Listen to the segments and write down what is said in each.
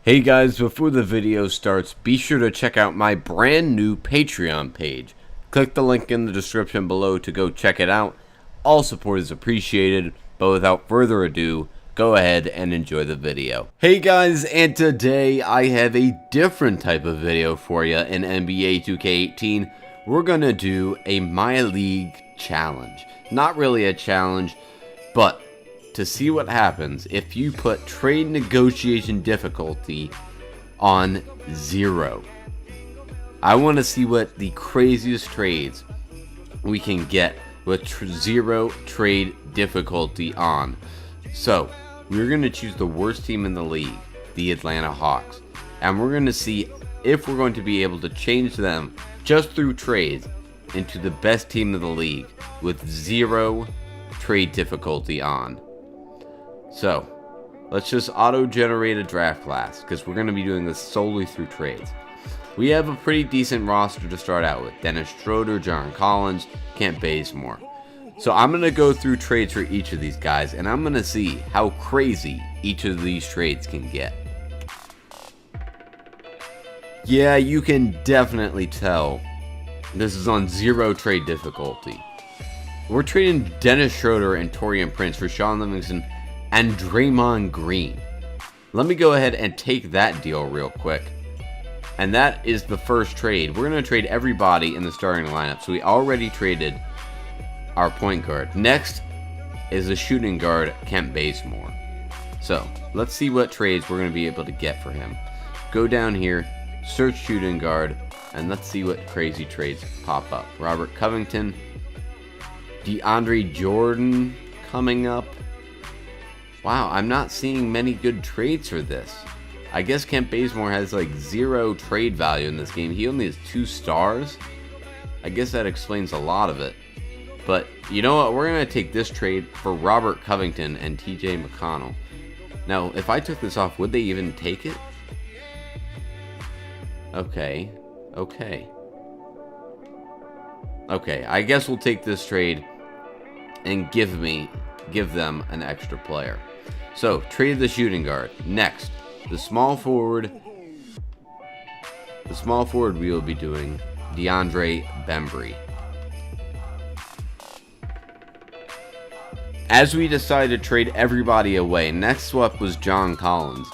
Hey guys, before the video starts, be sure to check out my brand new Patreon page. Click the link in the description below to go check it out. All support is appreciated, but without further ado, go ahead and enjoy the video. Hey guys, and today I have a different type of video for you in NBA 2K18. We're gonna do a My League challenge. Not really a challenge, but to see what happens if you put trade negotiation difficulty on 0. I want to see what the craziest trades we can get with 0 trade difficulty on. So we're going to choose the worst team in the league, the Atlanta Hawks, and we're going to see if we're going to be able to change them just through trades into the best team in the league with 0 trade difficulty on. So, let's just auto-generate a draft class, because we're going to be doing this solely through trades. We have a pretty decent roster to start out with. Dennis Schroeder, John Collins, Kent Bazemore. So I'm going to go through trades for each of these guys, and I'm going to see how crazy each of these trades can get. Yeah, you can definitely tell this is on 0 trade difficulty. We're trading Dennis Schroeder and Taurean Prince for Shaun Livingston and Draymond Green. Let me go ahead and take that deal real quick. And that is the first trade. We're going to trade everybody in the starting lineup. So we already traded our point guard. Next is the shooting guard, Kent Bazemore. So let's see what trades we're going to be able to get for him. Go down here, search shooting guard, and let's see what crazy trades pop up. Robert Covington, DeAndre Jordan coming up. Wow, I'm not seeing many good trades for this. I guess Kent Bazemore has like 0 trade value in this game. He only has 2 stars. I guess that explains a lot of it. But you know what? We're going to take this trade for Robert Covington and TJ McConnell. Now, if I took this off, would they even take it? Okay, I guess we'll take this trade and give them an extra player. So, trade the shooting guard. Next, the small forward. The small forward we will be doing DeAndre Bembry. As we decided to trade everybody away, next up was John Collins.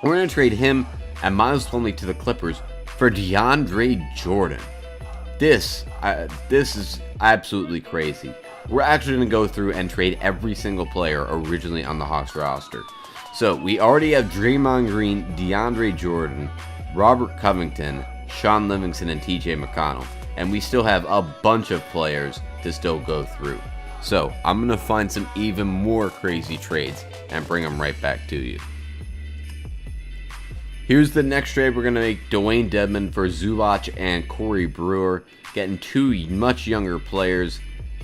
We're going to trade him and Miles Plumlee to the Clippers for DeAndre Jordan. This is absolutely crazy. We're actually going to go through and trade every single player originally on the Hawks roster. So we already have Draymond Green, DeAndre Jordan, Robert Covington, Shaun Livingston, and TJ McConnell. And we still have a bunch of players to still go through. So I'm going to find some even more crazy trades and bring them right back to you. Here's the next trade. We're going to make Dwayne Dedmon for Zubac and Corey Brewer, getting 2 much younger players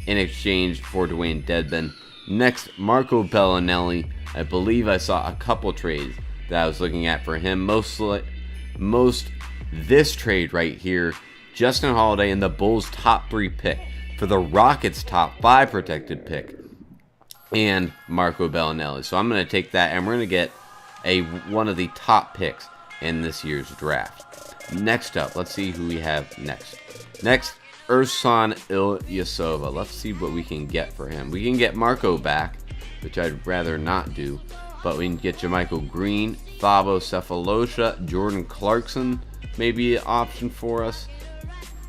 in exchange for Dwayne Dedmon. Next, Marco Bellinelli. I believe I saw a couple trades that I was looking at for him. Most this trade right here, Justin Holiday and the Bulls' top 3 pick for the Rockets' top 5 protected pick, and Marco Bellinelli. So I'm going to take that, and we're going to get one of the top picks in this year's draft. Next up, let's see who we have next. Next, Ersan Ilyasova. Let's see what we can get for him. We can get Marco back, which I'd rather not do, but we can get JaMychal Green, Thabo Sefolosha, Jordan Clarkson, maybe an option for us.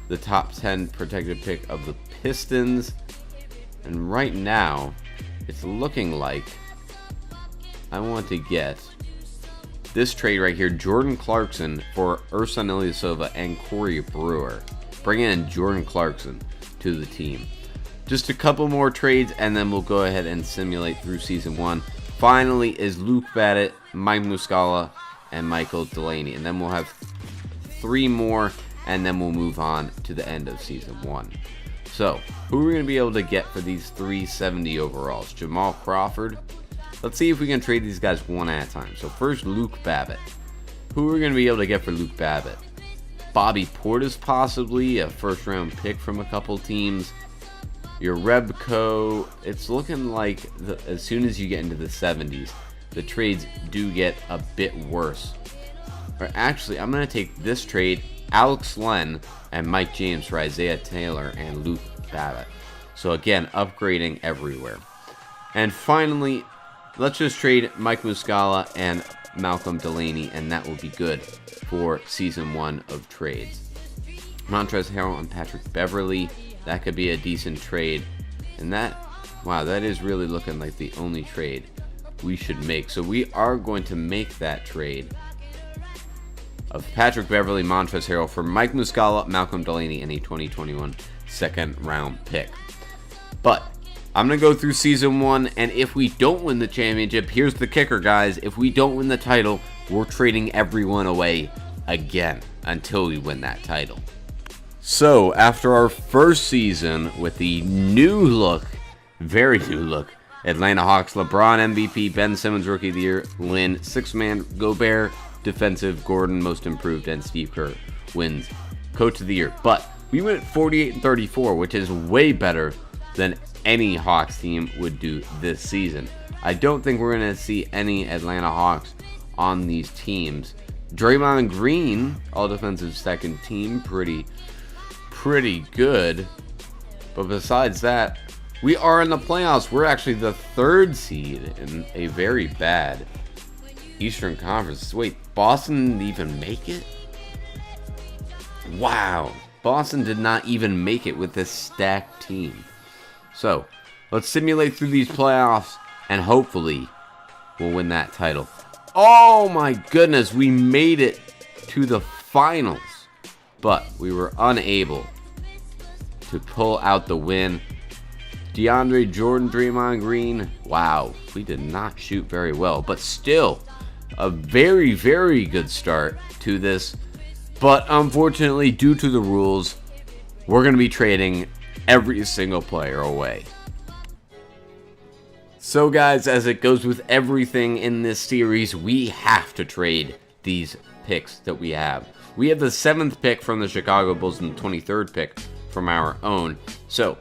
The top 10 protected pick of the Pistons. And right now, it's looking like I want to get this trade right here, Jordan Clarkson for Ersan Ilyasova and Corey Brewer. Bring in Jordan Clarkson to the team. Just a couple more trades, and then we'll go ahead and simulate through Season 1. Finally is Luke Badgett, Mike Muscala, and Michael Delaney. And then we'll have 3 more, and then we'll move on to the end of Season 1. So, who are we going to be able to get for these 370 overalls? Jamal Crawford. Let's see if we can trade these guys one at a time. So first, Luke Babbitt. Who are we going to be able to get for Luke Babbitt? Bobby Portis, possibly a first-round pick from a couple teams. Your Rebco. It's looking like as soon as you get into the 70s, the trades do get a bit worse. Or actually, I'm going to take this trade, Alex Len and Mike James for Isaiah Taylor and Luke Babbitt. So again, upgrading everywhere. And finally, let's just trade Mike Muscala and Malcolm Delaney, and that will be good for Season 1 of trades. Montrezl Harrell and Patrick Beverley, that could be a decent trade. And that, wow, that is really looking like the only trade we should make. So we are going to make that trade of Patrick Beverley, Montrezl Harrell for Mike Muscala, Malcolm Delaney, and a 2021 second-round pick. But I'm going to go through Season 1, and if we don't win the championship, here's the kicker, guys. If we don't win the title, we're trading everyone away again until we win that title. So, after our first season with the new look, very new look, Atlanta Hawks, LeBron MVP, Ben Simmons Rookie of the Year, Lynn, Sixth-Man, Gobert, Defensive, Gordon Most Improved, and Steve Kerr wins Coach of the Year. But we went 48-34, which is way better than any Hawks team would do this season. I don't think we're going to see any Atlanta Hawks on these teams. Draymond Green, all defensive second team, pretty good. But besides that, we are in the playoffs. We're actually the 3rd seed in a very bad Eastern Conference. Wait, Boston didn't even make it? Wow. Boston did not even make it with this stacked team. So, let's simulate through these playoffs, and hopefully we'll win that title. Oh my goodness, we made it to the finals, but we were unable to pull out the win. DeAndre Jordan, Draymond Green, wow, we did not shoot very well, but still a very, very good start to this. But unfortunately, due to the rules, we're going to be trading every single player away. So guys, as it goes with everything in this series, we have to trade these picks that we have. We have the 7th pick from the Chicago Bulls and the 23rd pick from our own. So,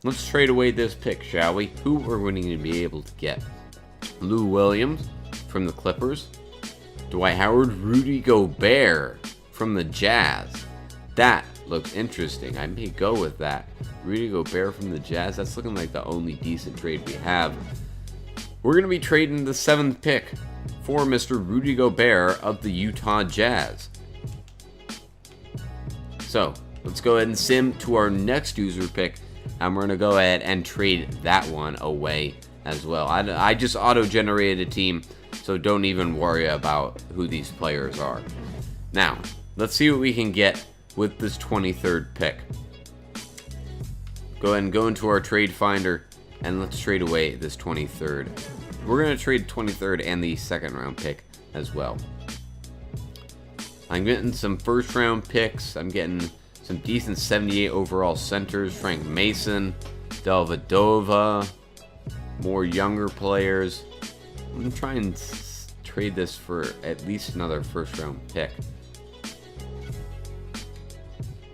let's trade away this pick, shall we? Who are we going to be able to get? Lou Williams from the Clippers. Dwight Howard, Rudy Gobert from the Jazz. That looks interesting. I may go with that. Rudy Gobert from the Jazz. That's looking like the only decent trade we have. We're going to be trading the 7th pick for Mr. Rudy Gobert of the Utah Jazz. So, let's go ahead and sim to our next user pick. And we're going to go ahead and trade that one away as well. I just auto-generated a team, so don't even worry about who these players are. Now, let's see what we can get with this 23rd pick. Go ahead and go into our trade finder, and let's trade away this 23rd. We're going to trade 23rd and the 2nd round pick as well. I'm getting some 1st round picks. I'm getting some decent 78 overall centers. Frank Mason, Dellavedova, more younger players. I'm going to try and trade this for at least another 1st round pick.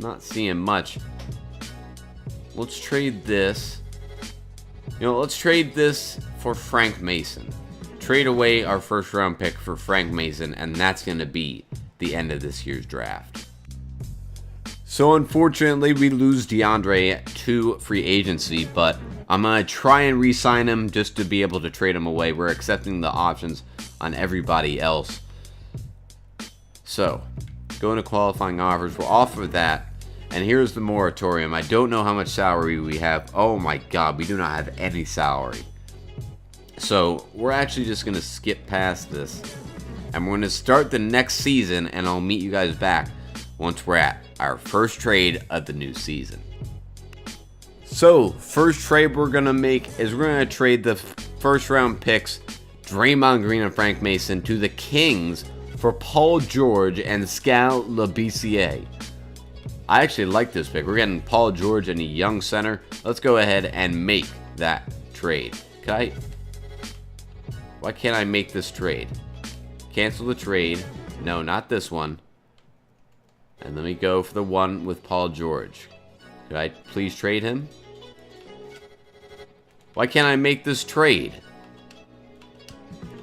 Not seeing much. Let's trade this. Let's trade this for Frank Mason. Trade away our 1st round pick for Frank Mason, and that's going to be the end of this year's draft. So unfortunately, we lose DeAndre to free agency, but I'm going to try and re-sign him just to be able to trade him away. We're accepting the options on everybody else. So, going to qualifying offers. We'll offer that. And here's the moratorium. I don't know how much salary we have. Oh my god, we do not have any salary. So, we're actually just going to skip past this. And we're going to start the next season, and I'll meet you guys back once we're at our first trade of the new season. So, first trade we're going to make is we're going to trade the 1st round picks, Draymond Green and Frank Mason, to the Kings for Paul George and Skal Labissiere. I actually like this pick. We're getting Paul George and a young center. Let's go ahead and make that trade. Why can't I make this trade? Cancel the trade. No, not this one. And let me go for the one with Paul George. Could I please trade him? Why can't I make this trade?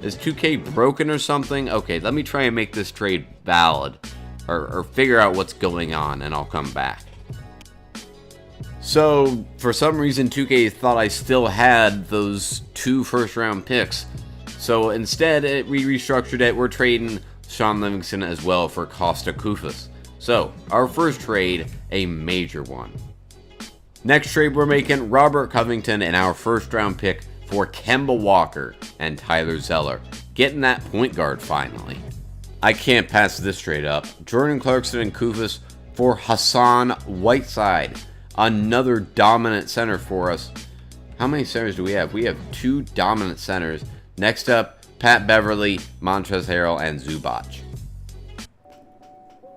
Is 2K broken or something? Okay, let me try and make this trade valid. Or figure out what's going on, and I'll come back. So, for some reason, 2K thought I still had those 2 first-round picks. So instead, we restructured it. We're trading Shaun Livingston as well for Kosta Koufos. So, our first trade, a major one. Next trade, we're making Robert Covington and our first-round pick for Kemba Walker and Tyler Zeller. Getting that point guard finally. I can't pass this trade up. Jordan Clarkson and Koufos for Hassan Whiteside. Another dominant center for us. How many centers do we have? We have 2 dominant centers. Next up, Pat Beverly, Montrezl Harrell, and Zubac.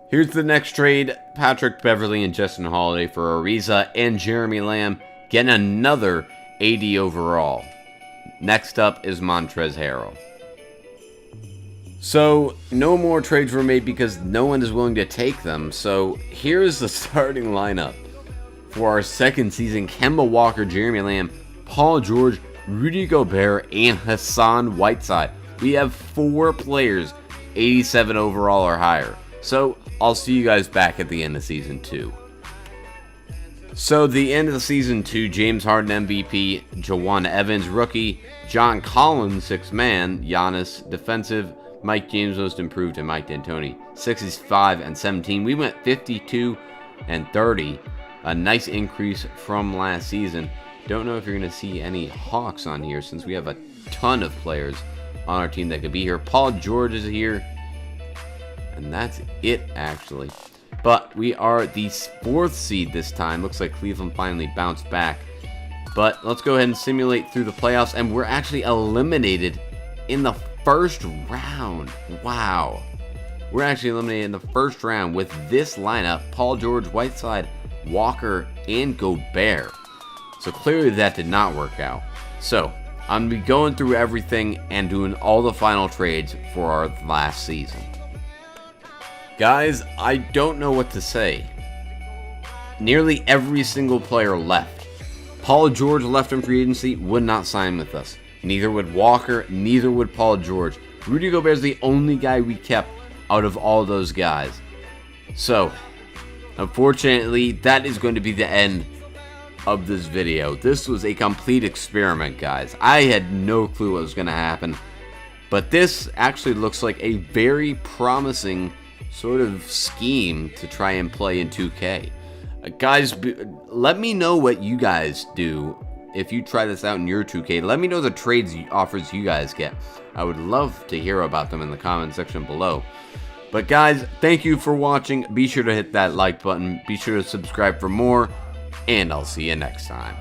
Here's the next trade. Patrick Beverly and Justin Holiday for Ariza and Jeremy Lamb. Getting another 80 overall. Next up is Montrezl Harrell. So, no more trades were made because no one is willing to take them. So, here's the starting lineup for our second season. Kemba Walker, Jeremy Lamb, Paul George, Rudy Gobert, and Hassan Whiteside. We have 4 players 87 overall or higher. So, I'll see you guys back at the end of Season 2. So, the end of Season 2, James Harden MVP, Jawan Evans rookie, John Collins 6th man, Giannis defensive, Mike James most improved, and Mike D'Antoni 65 and 17. We went 52 and 30. A nice increase from last season. Don't know if you're going to see any Hawks on here since we have a ton of players on our team that could be here. Paul George is here. And that's it, actually. But we are the 4th seed this time. Looks like Cleveland finally bounced back. But let's go ahead and simulate through the playoffs. And we're actually eliminated in the first round. Wow. We're actually eliminated in the first round with this lineup. Paul George, Whiteside, Walker, and Gobert. So clearly that did not work out. So I'm going to be going through everything and doing all the final trades for our last season. Guys, I don't know what to say. Nearly every single player left. Paul George left in free agency, would not sign with us. Neither would Walker, neither would Paul George. Rudy Gobert is the only guy we kept out of all those guys. So, unfortunately, that is going to be the end of this video. This was a complete experiment, guys. I had no clue what was going to happen. But this actually looks like a very promising sort of scheme to try and play in 2K. Guys, let me know what you guys do if you try this out in your 2K. Let me know the trades offers you guys get. I would love to hear about them in the comment section below. But guys, thank you for watching. Be sure to hit that like button. Be sure to subscribe for more. And I'll see you next time.